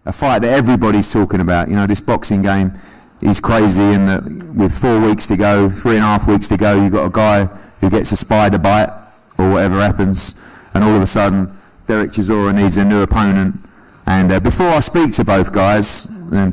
a fight that everybody's talking about. You know, this boxing game is crazy, and that with 4 weeks to go, 3.5 weeks to go, you've got a guy who gets a spider bite or whatever happens, and all of a sudden Dereck Chisora needs a new opponent. And before I speak to both guys,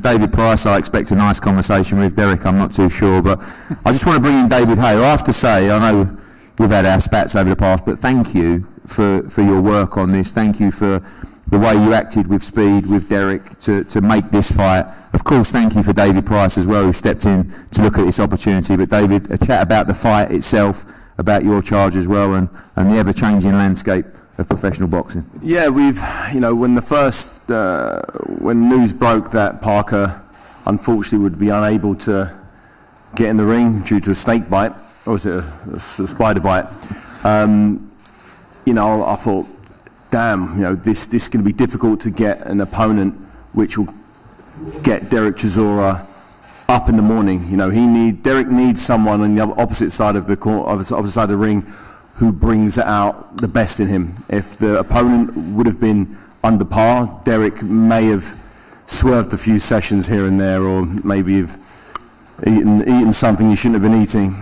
David Price, I expect a nice conversation with. Dereck, I'm not too sure, but I just want to bring in David Hay. I have to say, I know we've had our spats over the past, but thank you for your work on this. Thank you for the way you acted with speed with Dereck to make this fight. Of course, thank you for David Price as well, who stepped in to look at this opportunity. But David, a chat about the fight itself, about your charge as well, and the ever-changing landscape of professional boxing. Yeah, when when news broke that Parker unfortunately would be unable to get in the ring due to a snake bite, or was it a spider bite? I thought, damn, this is going to be difficult to get an opponent which will get Dereck Chisora up in the morning. Dereck needs someone on the opposite side of the court, opposite side of the ring, who brings out the best in him. If the opponent would have been under par, Dereck may have swerved a few sessions here and there, or maybe have eaten something he shouldn't have been eating.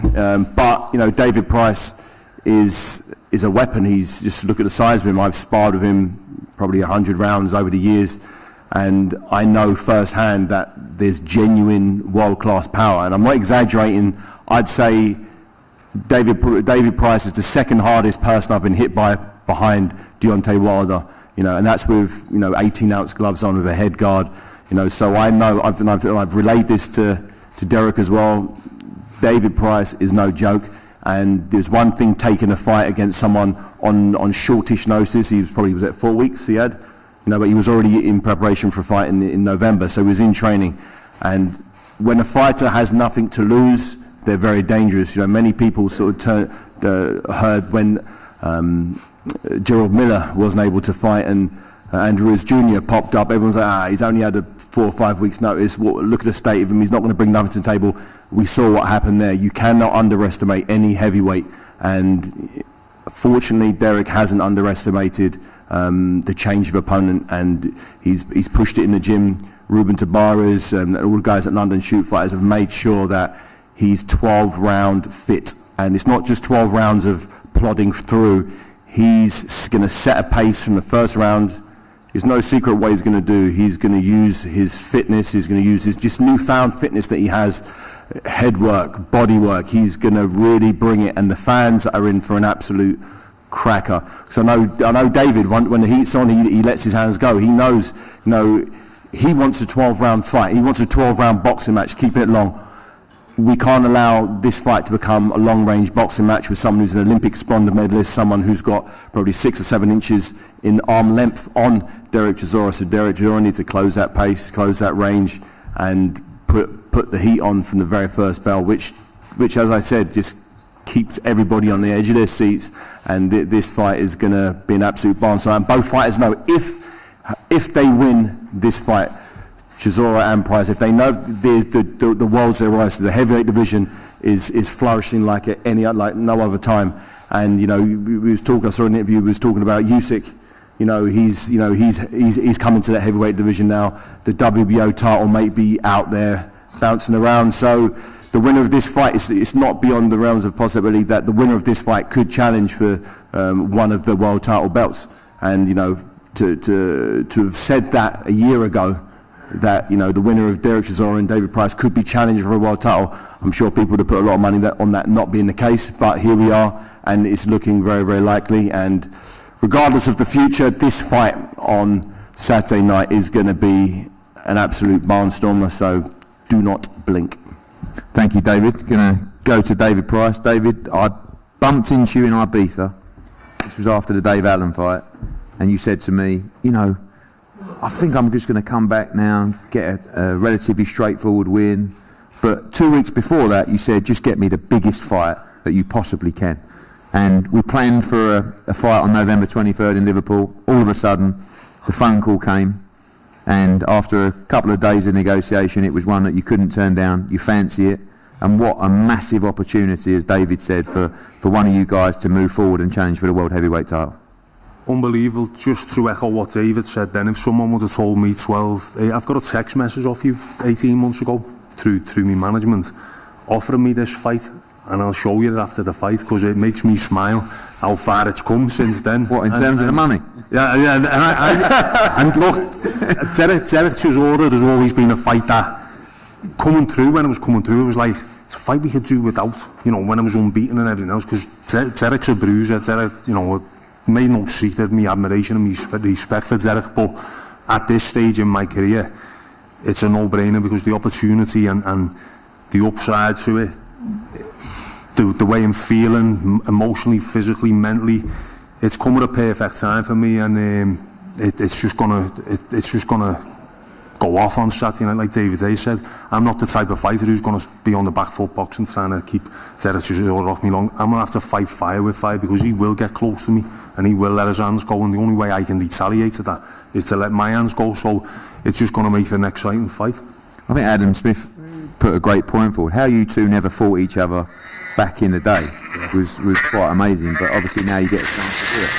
But David Price is a weapon. He's just, look at the size of him. I've sparred with him probably 100 rounds over the years, and I know firsthand that there's genuine world-class power. And I'm not exaggerating. I'd say David Price is the second hardest person I've been hit by behind Deontay Wilder, and that's with 18-ounce gloves on with a head guard, So I know I've relayed this to Dereck as well. David Price is no joke, and there's one thing taking a fight against someone on shortish notice. He was at 4 weeks he had, but he was already in preparation for a fight in November, so he was in training. And when a fighter has nothing to lose, they're very dangerous. Many people sort of heard when Gerald Miller wasn't able to fight and Andrew Ruiz Jr. popped up. Everyone's like, he's only had a 4 or 5 weeks notice. Look at the state of him. He's not going to bring nothing to the table. We saw what happened there. You cannot underestimate any heavyweight. And fortunately, Dereck hasn't underestimated the change of opponent, and he's pushed it in the gym. Ruben Tabarez and all the guys at London Shoot Fighters have made sure that he's 12-round fit, and it's not just 12 rounds of plodding through. He's going to set a pace from the first round. There's no secret what he's going to do. He's going to use his fitness. He's going to use his just newfound fitness that he has, head work, body work. He's going to really bring it, and the fans are in for an absolute cracker. So I know David, when the heat's on, he lets his hands go. He knows, he wants a 12-round fight. He wants a 12-round boxing match, keeping it long. We can't allow this fight to become a long-range boxing match with someone who's an Olympic Sponda medalist, someone who's got probably 6 or 7 inches in arm length on Dereck Chisora. So Dereck Chisora needs to close that pace, close that range, and put the heat on from the very first bell, which, as I said, just keeps everybody on the edge of their seats. And this fight is going to be an absolute barnstorm. And both fighters know if they win this fight, Chisora and Price, if they know the world's their oyster, the heavyweight division is flourishing like no other time. And we was talking. I saw an interview. We was talking about Usyk. He's coming to that heavyweight division now. The WBO title may be out there bouncing around. So the winner of this fight, it's not beyond the realms of possibility that the winner of this fight could challenge for one of the world title belts. And to have said that a year ago, that the winner of Dereck Chisora and David Price could be challenged for a world title, I'm sure people would have put a lot of money on that not being the case, but here we are, and it's looking very, very likely. And regardless of the future, this fight on Saturday night is going to be an absolute barnstormer, so do not blink. Thank you, David. Going to go to David Price. David, I bumped into you in Ibiza. This was after the Dave Allen fight, and you said to me, I think I'm just going to come back now and get a relatively straightforward win. But 2 weeks before that, you said, just get me the biggest fight that you possibly can. And we planned for a fight on November 23rd in Liverpool. All of a sudden, the phone call came. And after a couple of days of negotiation, it was one that you couldn't turn down. You fancy it. And what a massive opportunity, as David said, for one of you guys to move forward and challenge for the world heavyweight title. unbelievable. Just to echo what David said then, if someone would have told me 12, I've got a text message off you 18 months ago through my management offering me this fight, and I'll show you it after the fight because it makes me smile how far it's come since then. What, in terms of the money? Yeah, and look, Dereck Chisora has always been a fight that coming through, when it was coming through, it was like, it's a fight we could do without, you know, when I was unbeaten and everything else, because Dereck's a bruiser. Dereck, you know, made no secret of my admiration and my respect for Dereck, but at this stage in my career, it's a no-brainer because the opportunity and the upside to it, the way I'm feeling, emotionally, physically, mentally, it's come at a perfect time for me, and it's just gonna go off on Saturday night, like David A said. I'm not the type of fighter who's gonna be on the back foot boxing trying to keep Dereck Chisora off me long. I'm gonna have to fight fire with fire because he will get close to me and he will let his hands go, and the only way I can retaliate to that is to let my hands go. So it's just gonna make for an exciting fight. I think Adam Smith put a great point forward. How you two never fought each other back in the day was quite amazing, but obviously now you get a chance to do it.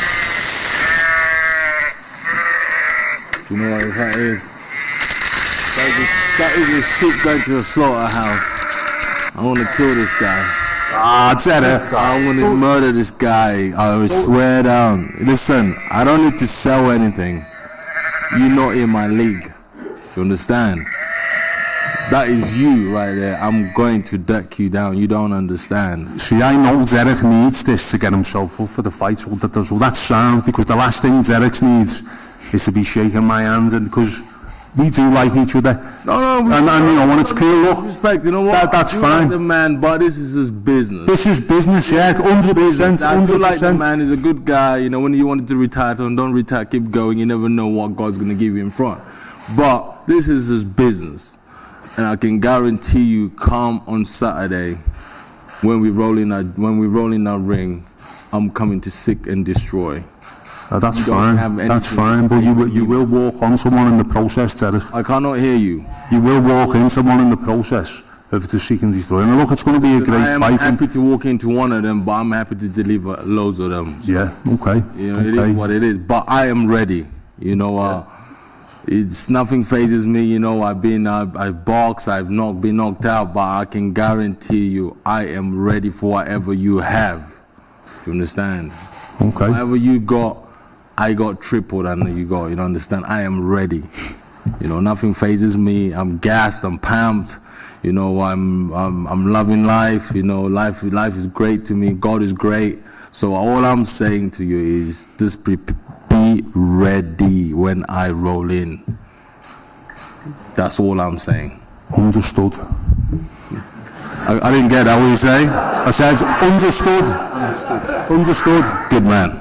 You know what that is? That is a sheep going to a slaughterhouse. I want to kill this guy. Dereck. I want to murder this guy. I will swear down. Listen, I don't need to sell anything. You're not in my league. You understand? That is you right there. I'm going to deck you down. You don't understand. See, I know Dereck needs this to get himself up for the fight, so that's sound, because the last thing Dereck needs is to be shaking my hands, and because we do like each other. No, and you know, when it's cool, look, respect, you know what? That's you fine. Like the man, but this is his business. This is business, yeah, 100%. I feel like the man is a good guy. You know, when you wanted to retire, don't retire, keep going. You never know what God's going to give you in front. But this is his business. And I can guarantee you, come on Saturday, when we roll in that ring, I'm coming to seek and destroy. That's fine. That's fine. But you will walk on someone in the process, Dereck. I cannot hear you. You will walk in someone in the process of the seek and destroy. And look, it's going to be a great fight. I am happy to walk into one of them, but I'm happy to deliver loads of them. So, yeah. Okay. You know, it is what it is. But I am ready. You know. It's nothing phases me, you know. I've boxed, I've not been knocked out, but I can guarantee you, I am ready for whatever you have. You understand? Okay. Whatever you got, I got triple than you got. You understand? I am ready. You know, nothing phases me. I'm gassed. I'm pumped. You know, I'm loving life. You know, life is great to me. God is great. So all I'm saying to you is just be ready when I roll in. That's all I'm saying. Understood. I didn't get that, what you say? I said understood. Understood. Good man.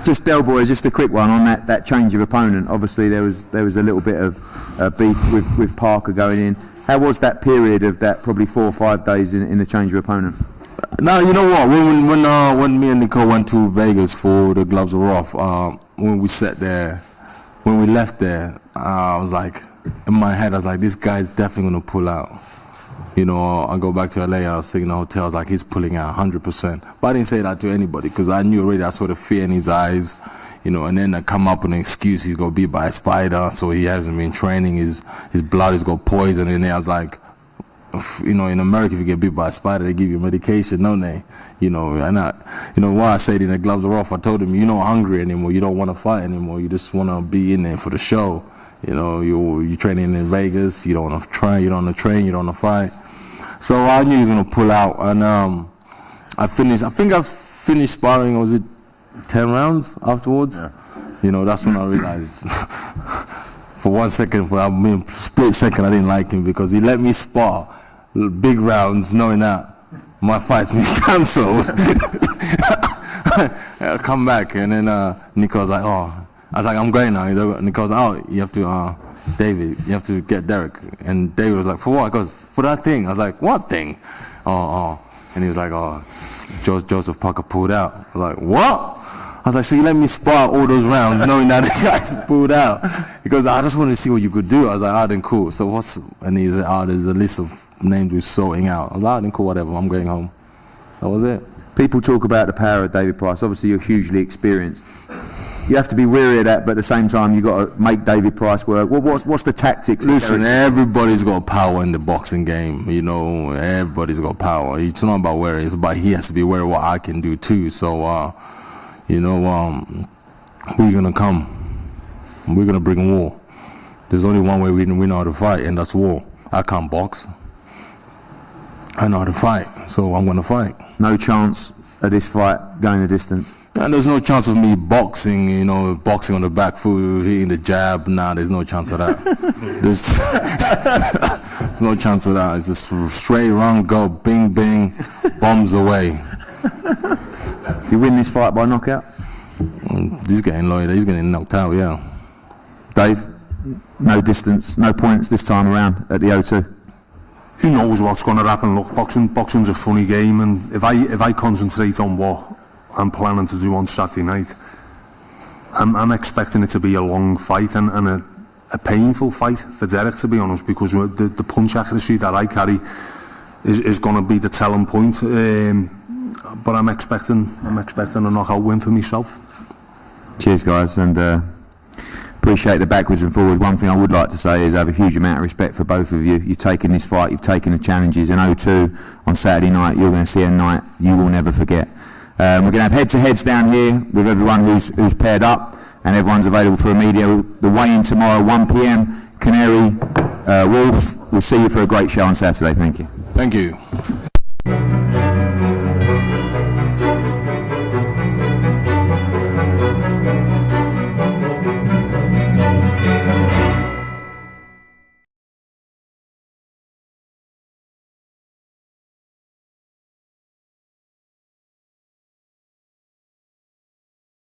Just Del Boy, just a quick one on that change of opponent. Obviously there was a little bit of beef with Parker going in. How was that period of that probably 4 or 5 days in the change of opponent? Now, you know what, when me and Nico went to Vegas for the Gloves Are Off, when we sat there, when we left there, I was like, in my head, I was like, this guy's definitely going to pull out. You know, I go back to LA, I was sitting in the hotel, I was like, he's pulling out 100%. But I didn't say that to anybody, because I knew already, I saw the fear in his eyes, you know, and then I come up with an excuse, he's going to be by a spider, so he hasn't been training, his blood has got poison in there. I was like, you know, in America, if you get bit by a spider, they give you medication, don't they? You know, and you know why I said in the Gloves Are Off, I told him, you're not hungry anymore, you don't want to fight anymore, you just want to be in there for the show. You know, you're training in Vegas, you don't want to train, you don't want to train, you don't want to fight. So I knew he was going to pull out, and I think I finished sparring, was it 10 rounds afterwards? Yeah. You know, that's when I realized, for 1 second, for a split second, I didn't like him, because he let me spar big rounds, knowing that my fight's been cancelled. I come back, and then Nico was like, oh, I was like, I'm going now. Nico was like, oh, you have to, David, you have to get Dereck. And David was like, for what? He goes, for that thing. I was like, what thing? Oh. And he was like, oh, Joseph Parker pulled out. I was like, what? I was like, so you let me spar all those rounds knowing that the guys pulled out? He goes, I just wanted to see what you could do. I was like, then cool. So what's, and he's like, there's a list of names we're sorting out. I was like, then cool, whatever, I'm going home. That was it. People talk about the power of David Price. Obviously, you're hugely experienced. You have to be wary of that, but at the same time, you've got to make David Price work. What's the tactics? Listen, everybody's got power in the boxing game. You know, everybody's got power. It's not about where it's about. He has to be aware of what I can do too. So, we're gonna come. We're gonna bring war. There's only one way we know how to fight, and that's war. I can't box. I know how to fight, so I'm gonna fight. No chance of this fight going the distance? And there's no chance of me boxing, boxing on the back foot, hitting the jab. Nah, there's no chance of that. There's no chance of that. It's just straight round, go, bing, bing, bombs away. You win this fight by knockout? He's getting loaded. He's getting knocked out, yeah. Dave, no distance, no points this time around at the O2. Who knows what's going to happen? Look, boxing's a funny game, and if I concentrate on what I'm planning to do on Saturday night, I'm expecting it to be a long fight and a painful fight for Dereck, to be honest, because the punch accuracy that I carry is going to be the telling point. But I'm expecting a knockout win for myself. Cheers, guys, and appreciate the backwards and forwards. One thing I would like to say is I have a huge amount of respect for both of you. You've taken this fight, you've taken the challenges, and O2 on Saturday night, you're going to see a night you will never forget. We're going to have heads-to-heads down here with everyone who's paired up, and everyone's available for a media. The weigh-in tomorrow, 1 p.m, Canary, Wolf. We'll see you for a great show on Saturday. Thank you. Thank you.